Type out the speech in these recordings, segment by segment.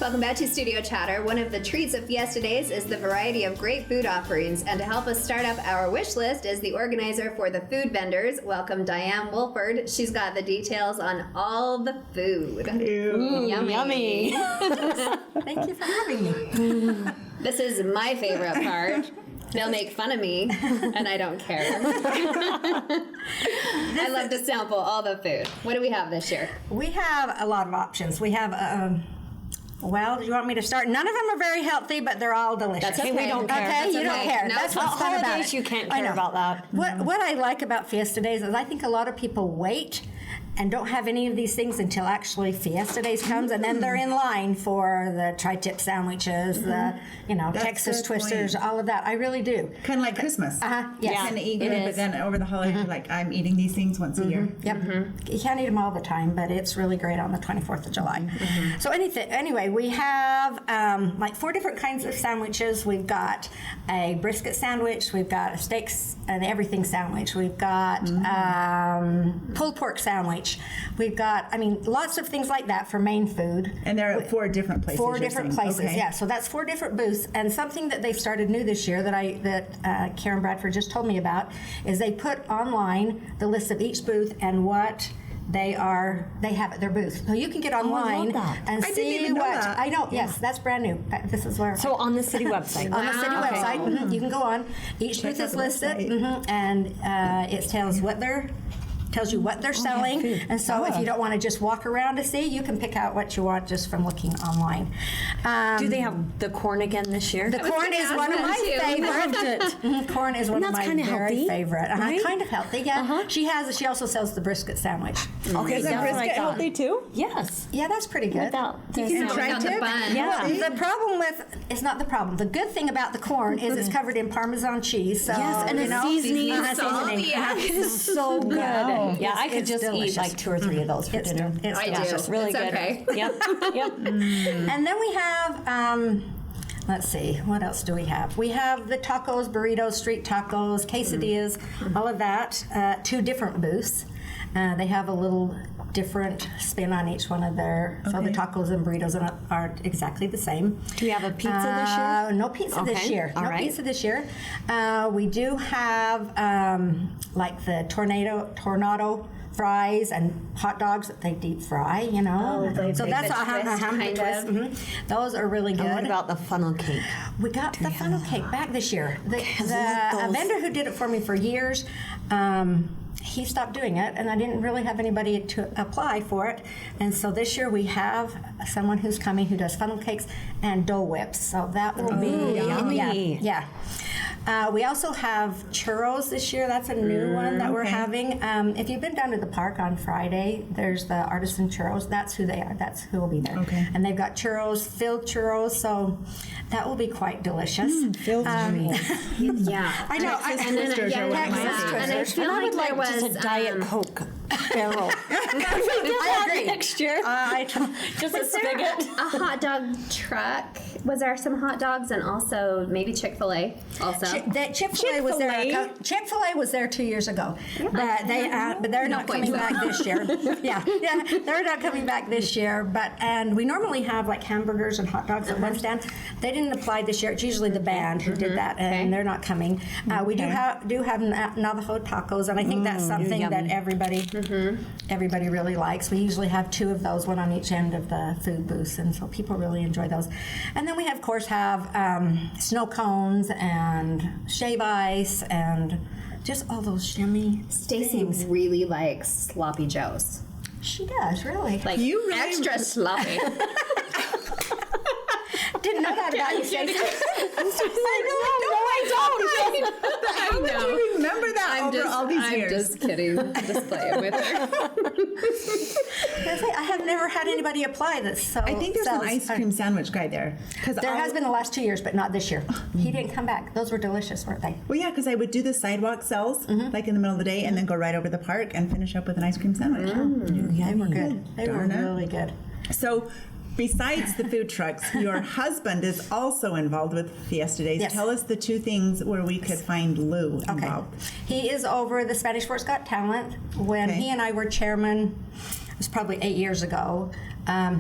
Welcome back to Studio Chatter. One of the treats of Fiesta Days is the variety of great food offerings. And to help us start up our wish list is the organizer for the food vendors. Welcome, Diane Woolford. She's got the details on all the food. Yummy. Thank you for having me. This is my favorite part. They'll make fun of me, and I don't care. I love to sample all the food. What do we have this year? We have a lot of options. We have, well, do you want me to start? None of them are very healthy, but they're all delicious. That's okay. We don't care. Okay, That's you don't care. No, That's what's fun about holidays, it. you can't care about that. What I like about Fiesta Days is I think a lot of people wait and don't have any of these things until actually Fiesta Days comes, and then they're in line for the tri-tip sandwiches, the Texas twisters, all of that. I really do. Kind of like Christmas. Yes. Kind of eat good, but then over the holidays, you're like, I'm eating these things once a year. Yep. You can't eat them all the time, but it's really great on the 24th of July. So anyway, we have like 4 different kinds of sandwiches. We've got a brisket sandwich. We've got a steaks and everything sandwich. We've got pulled pork sandwich. We've got, lots of things like that for main food. And they're at 4 different places. 4 different places, okay. yeah. So that's 4 different booths. And something that they've started new this year that Karen Bradford just told me about is they put online the list of each booth and what they have at their booth. So you can get online and I see didn't even know what that. I know. Yes, that's brand new. This is where. So on the city website. On the city website, you can go on. Each booth is listed, and it tells you what they're selling. And so if you don't want to just walk around to see, you can pick out what you want just from looking online. Do they have the corn again this year? The corn is one of my favorites. Corn is one of my very favorite. Right? Kind of healthy, yeah. She also sells the brisket sandwich. Okay, Is the brisket healthy too? Yes. Yeah, that's pretty good. Without the You tried the to? bun. Yeah. Well, the problem it's not the problem. The good thing about the corn is it's covered in Parmesan cheese. So, Yes, and a seasoning. Seasoning. It's so good. Yeah, I could just eat like 2 or 3 of those for dinner. It's I do. delicious. Really It's good. okay. Yep. And then we have, let's see, what else do we have? We have the tacos, burritos, street tacos, quesadillas, all of that. 2 different booths. They have a little different spin on each one of their, so the tacos and burritos are exactly the same. Do we have a pizza this year? No pizza this year. All right. Pizza this year. We do have like the tornado fries and hot dogs that they deep fry, so that's a twist. Those are really good. And what about the funnel cake? We got the funnel cake back this year. A vendor who did it for me for years, he stopped doing it, and I didn't really have anybody to apply for it. And so this year we have someone who's coming who does funnel cakes and Dole Whips. So that will be yummy. Yeah. We also have churros this year. That's a new one that we're having. If you've been down to the park on Friday, there's the artisan churros. That's who they are. That's who will be there. Okay. And they've got filled churros. So that will be quite delicious. Filled Yeah. I know. Texas twisters are one of my Texas favorites. And I feel like there was just a Diet Coke barrel. I agree. Next year. Just a Was there spigot. a hot dog truck? Was there some hot dogs and also maybe Chick-fil-A also? Chick-fil-A was there. Chick-fil-A was there 2 years ago, but they're not coming back this year. Yeah, they're not coming back this year. And we normally have like hamburgers and hot dogs at one stand. They didn't apply this year. It's usually the band who did that, and they're not coming. We do have Navajo tacos, and I think that's something that everybody really likes. We usually have 2 of those, one on each end of the food booths, and so people really enjoy those. And then we of course have snow cones and shave ice and just all those yummy Stacy things. really likes sloppy joes. She does, really. Like You really- extra sloppy. Didn't know that about you, Stacey. How would you remember that all these years? I'm just kidding. Just playing with her. I have never had anybody apply that. So I think there's an ice cream sandwich guy there. There has been the last 2 years, but not this year. He didn't come back. Those were delicious, weren't they? Well, yeah, because I would do the sidewalk sells like in the middle of the day, and then go right over the park and finish up with an ice cream sandwich. They were good. They were really good. So, besides the food trucks, your husband is also involved with Fiesta Days. Yes. Tell us the 2 things where we could find Lou involved. He is over the Spanish Sports Got Talent. When he and I were chairman, was probably 8 years ago,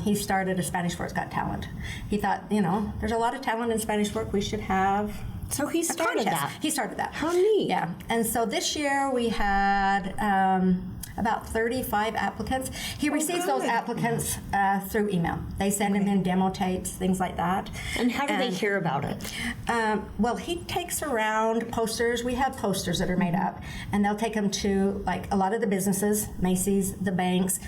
he started a Spanish Fork's Got Talent. He thought, there's a lot of talent in Spanish Fork. We should have So he started that. He started that. How neat. Yeah. And so this year we had about 35 applicants. He receives those applicants through email. They send him in demo tapes, things like that. And how do they hear about it? Well, he takes around posters. We have posters that are made up, and they'll take them to like a lot of the businesses, Macy's, the banks,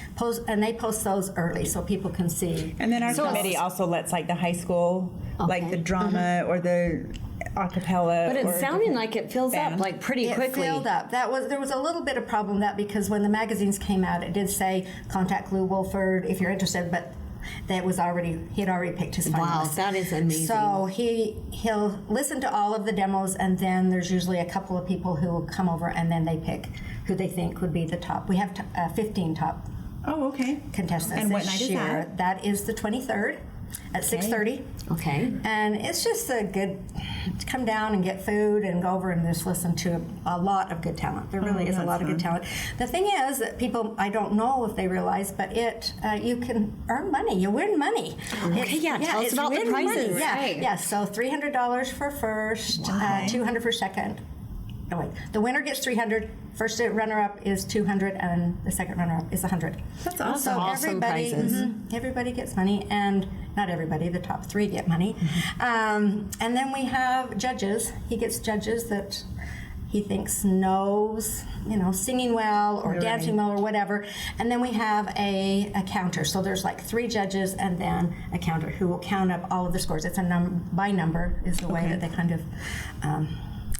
and they post those early so people can see. And then our committee also lets like the high school, like the drama or the acapella. But it's sounding like it fills up like pretty quickly. It filled up. There was a little bit of problem with that because when the magazines came out, it did say contact Lou Woolford if you're interested, but he had already picked his finalists. Wow, that is amazing. So he'll listen to all of the demos, and then there's usually a couple of people who will come over, and then they pick who they think would be the top. We have 15 top contestants And what this night is year. That is the 23rd. At 6:30. Okay. And it's just a good to come down and get food and go over and just listen to a lot of good talent. There really is a lot of good talent. The thing is that people, I don't know if they realize, but you can earn money. You win money. Okay, tell us about the prizes. Money. Right. Yeah, so $300 for first, $200 for second. Oh wait, the winner gets $300. First runner-up is $200, and the second runner-up is $100. That's awesome. So Awesome prizes. Everybody gets money, and not everybody. The top 3 get money. And then we have judges. He gets judges that he thinks knows, singing well or dancing well or whatever. And then we have a counter. So there's like 3 judges and then a counter who will count up all of the scores. It's by number is the way that they kind of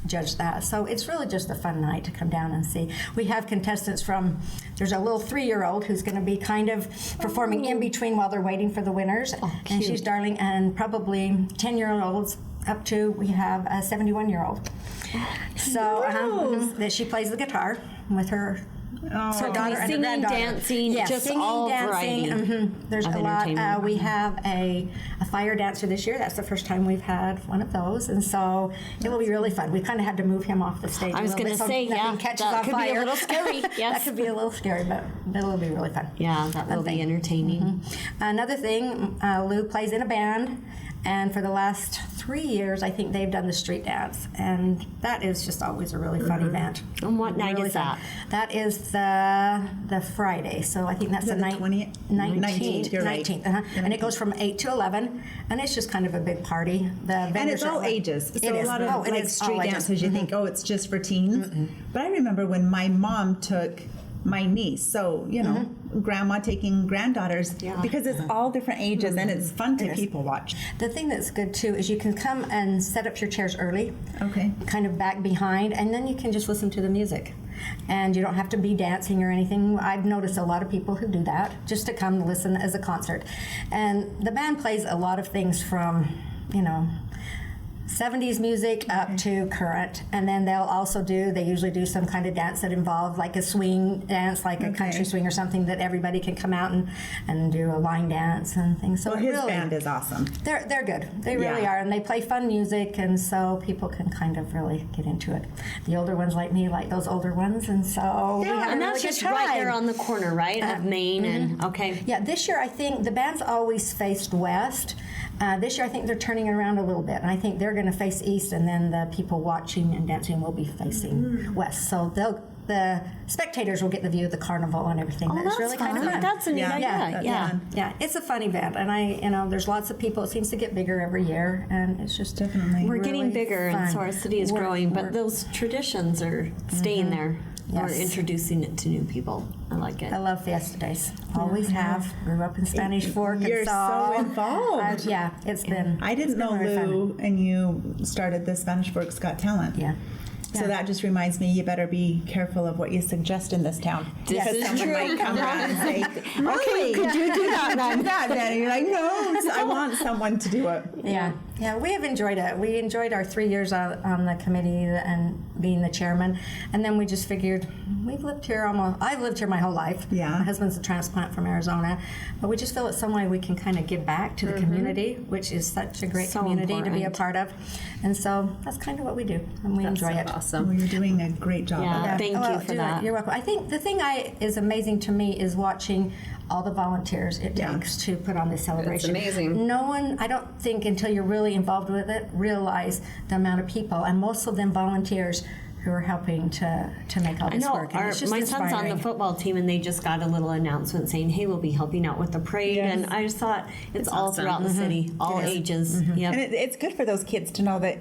judge that. So it's really just a fun night to come down and see. We have contestants there's a little 3-year-old who's going to be kind of performing in between while they're waiting for the winners. And she's darling, and probably 10-year-olds up to, we have a 71-year-old. So that she plays the guitar with her So daughter and singing, granddaughter. dancing, just singing, all dancing. variety. There's of a lot. entertainment. We have a fire dancer this year. That's the first time we've had one of those, and so it will be really fun. We kind of had to move him off the stage. I was going to say, catches that on could fire. be a little scary. Yes, that could be a little scary, but it'll be really fun. Yeah, that will be entertaining. Another thing, Lou plays in a band. And for the last 3 years, I think they've done the street dance, and that is just always a really fun event. And what night Really is fun. that? That is the Friday, so I think that's the 20th? 19th. You're right. 19th, and it goes from 8 to 11, and it's just kind of a big party. And it's all ages. So a lot of street dances, you think, it's just for teens. But I remember when my mom took my niece, so grandma taking granddaughters, because it's all different ages and it's fun to people watch. The thing that's good too is you can come and set up your chairs early, kind of back behind, and then you can just listen to the music. And you don't have to be dancing or anything. I've noticed a lot of people who do that just to come listen as a concert. And the band plays a lot of things from, 70s music up to current, and then they usually do some kind of dance that involves like a swing dance, like a country swing or something, that everybody can come out and do a line dance and things. So his band is awesome. They're good. They really are, and they play fun music, and so people can kind of really get into it. The older ones like me like those older ones, and so we have And a really that's good just time. right there on the corner, right, of Main and Yeah, this year I think the band's always faced west. This year I think they're turning it around a little bit, and I think they're going to face east, and then the people watching and dancing will be facing west. So the spectators will get the view of the carnival and everything. That's really kind of fun. That's a neat idea. Yeah, it's a fun event, and there's lots of people. It seems to get bigger every year, and it's just definitely We're getting bigger, fun. and so our city is growing, but those traditions are staying there. Or introducing it to new people. I like it. I love Fiesta Days. Always have. Grew up in Spanish Fork. You're and so involved. It's been. I didn't know Lou and you started the Spanish Fork's Got Talent. Yeah. So that just reminds me, you better be careful of what you suggest in this town. This is Someone true. might come around and say, Okay, could you do that then? And you're like, no, I want someone to do it. Yeah, we have enjoyed it. We enjoyed our 3 years on the committee and being the chairman, and then we just figured I've lived here my whole life. Yeah. My husband's a transplant from Arizona, but we just feel it's some way we can kind of give back to the community, which is such a great community to be a part of, and so that's kind of what we do, and we enjoy it. Awesome. Well, you're doing a great job. Yeah, thank you for that. You're welcome. I think the thing is amazing to me is watching all the volunteers it takes to put on this celebration. It's amazing. No one, I don't think, until you're really involved with it, realize the amount of people, and most of them volunteers who are helping to make all this work. And it's just my son's on the football team, and they just got a little announcement saying, "Hey, we'll be helping out with the parade." And I just thought it's all awesome. throughout the city, all ages. Yep. And it's good for those kids to know that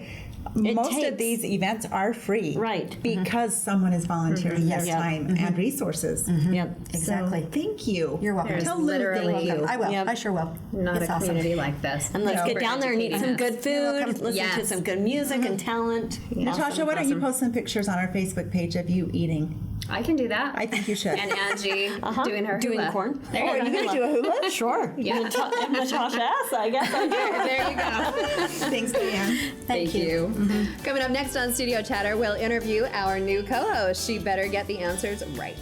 most of these events are free, Right. Because someone is volunteering their time and resources. Yep. Exactly. So, thank you. You're welcome. There's Tell Lou literally- thank you. I will. Yep. I sure will. Not It's a awesome. community like this. And let's get down there and eat some good food, listen Yes. to some good music and talent. Natasha, why don't you post some pictures on our Facebook page of you eating? I can do that. I think you should. And Angie doing her Doing hula. corn. There you Are you going to do a hula? Sure. Yeah. If Natasha asks, I guess I do. There you go. Thanks, Diane. Thank you. Coming up next on Studio Chatter, we'll interview our new co-host. She better get the answers right.